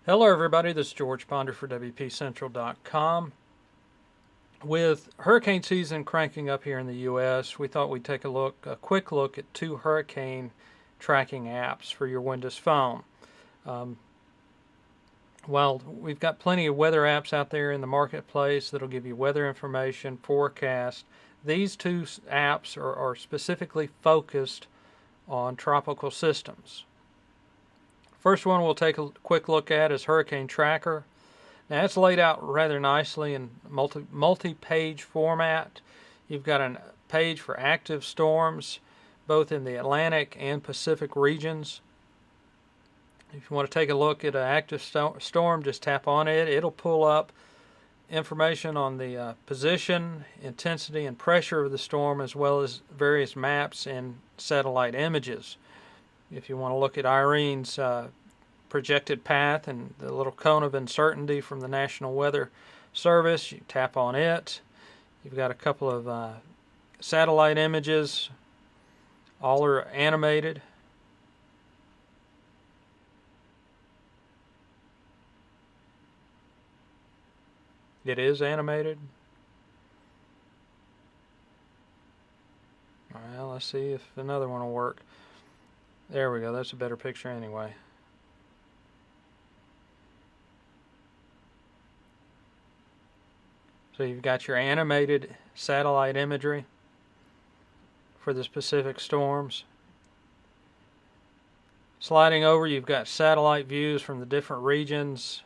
Hello everybody, this is George Ponder for WPCentral.com. With hurricane season cranking up here in the U.S., we thought we'd take a quick look at two hurricane tracking apps for your Windows Phone. While we've got plenty of weather apps out there in the marketplace that'll give you weather information, forecast, these two apps are specifically focused on tropical systems. First one we'll take a quick look at is Hurricane Tracker. Now it's laid out rather nicely in multi-page format. You've got a page for active storms, both in the Atlantic and Pacific regions. If you want to take a look at an active storm, just tap on it. It'll pull up information on the position, intensity, and pressure of the storm, as well as various maps and satellite images. If you want to look at Irene's projected path and the little cone of uncertainty from the National Weather Service, you tap on it. You've got a couple of satellite images. All are animated. It is animated. Well, let's see if another one will work. There we go. That's a better picture anyway. So you've got your animated satellite imagery for the specific storms. Sliding over, you've got satellite views from the different regions.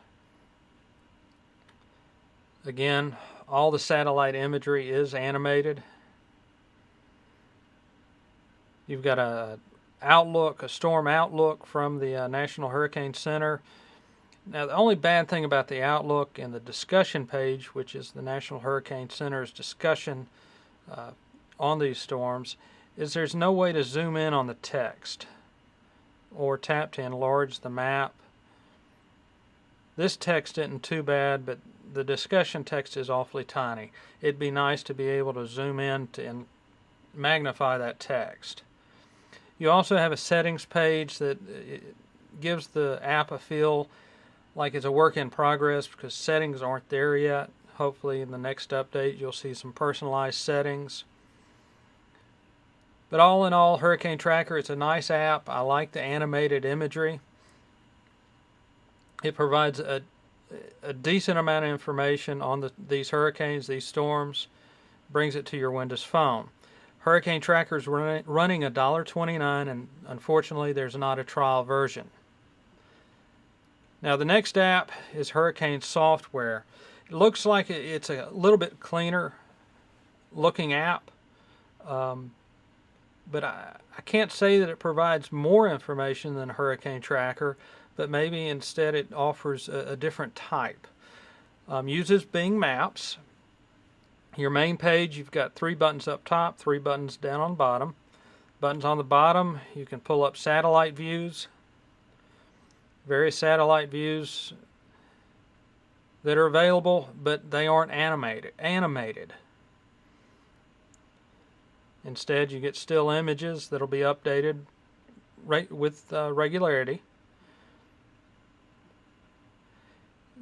Again, all the satellite imagery is animated. You've got a storm outlook from the National Hurricane Center. Now, the only bad thing about the outlook and the discussion page, which is the National Hurricane Center's discussion on these storms, is there's no way to zoom in on the text or tap to enlarge the map. This text isn't too bad, but the discussion text is awfully tiny. It'd be nice to be able to zoom in and magnify that text. You also have a settings page that gives the app a feel like it's a work in progress because settings aren't there yet. Hopefully in the next update you'll see some personalized settings. But all in all, Hurricane Tracker, it's a nice app. I like the animated imagery. It provides a decent amount of information on these hurricanes, these storms, brings it to your Windows Phone. Hurricane Tracker is running $1.29, and unfortunately there's not a trial version. Now the next app is Hurricane Software. It looks like it's a little bit cleaner looking app, but I can't say that it provides more information than Hurricane Tracker, but maybe instead it offers a different type. Uses Bing Maps. Your main page, you've got 3 buttons up top, 3 buttons down on the bottom. Buttons on the bottom, you can pull up satellite views, various satellite views that are available, but they aren't animated. Instead, you get still images that'll be updated with regularity.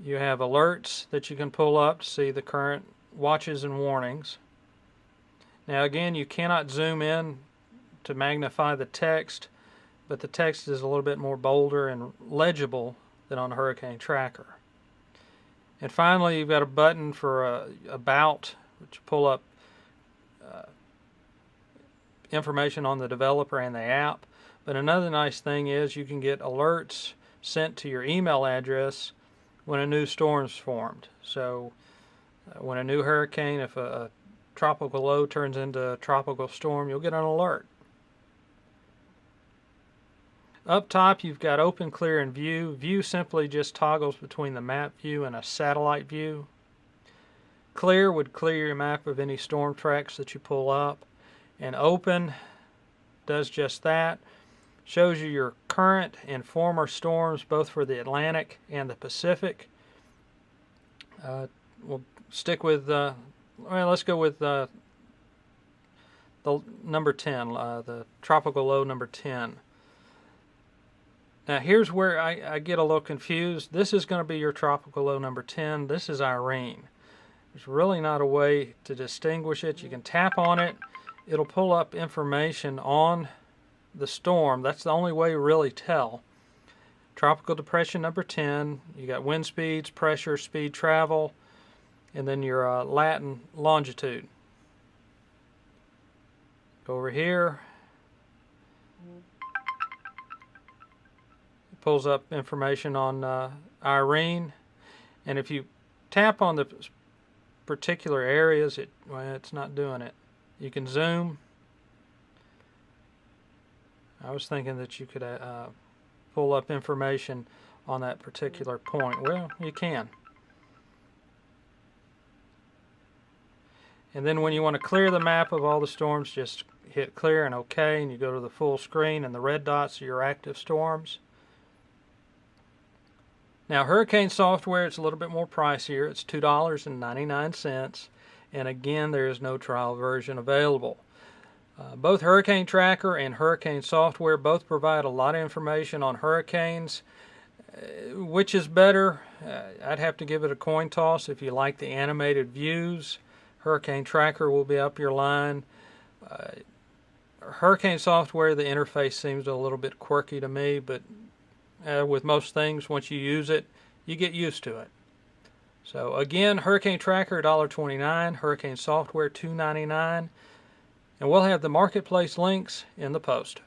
You have alerts that you can pull up to see the current watches and warnings. Now again, you cannot zoom in to magnify the text, but the text is a little bit more bolder and legible than on Hurricane Tracker. And finally, you've got a button for About, which you pull up information on the developer and the app. But another nice thing is you can get alerts sent to your email address when a new storm's formed. So when a new hurricane, if a tropical low turns into a tropical storm, you'll get an alert. Up top, you've got Open, Clear, and View. View simply just toggles between the map view and a satellite view. Clear would clear your map of any storm tracks that you pull up. And Open does just that. Shows you your current and former storms, both for the Atlantic and the Pacific. We'll stick with, let's go with the number 10, the tropical low number 10. Now here's where I get a little confused. This is going to be your tropical low number 10. This is Irene. There's really not a way to distinguish it. You can tap on it. It'll pull up information on the storm. That's the only way you really tell. Tropical depression number 10. You got wind speeds, pressure, speed, travel, and then your Latin longitude. Go over here. It pulls up information on Irene, and if you tap on the particular areas, it's not doing it. You can zoom. I was thinking that you could pull up information on that particular point. Well, you can. And then when you want to clear the map of all the storms, just hit clear and OK, and you go to the full screen, and the red dots are your active storms. Now, hurricane software is a little bit more pricier. It's $2.99, and again, there is no trial version available. Both Hurricane Tracker and Hurricane Software both provide a lot of information on hurricanes. Which is better? I'd have to give it a coin toss. If you like the animated views, Hurricane Tracker will be up your line. Hurricane Software, the interface seems a little bit quirky to me, but with most things, once you use it, you get used to it. So again, Hurricane Tracker $1.29, Hurricane Software $2.99, and we'll have the marketplace links in the post.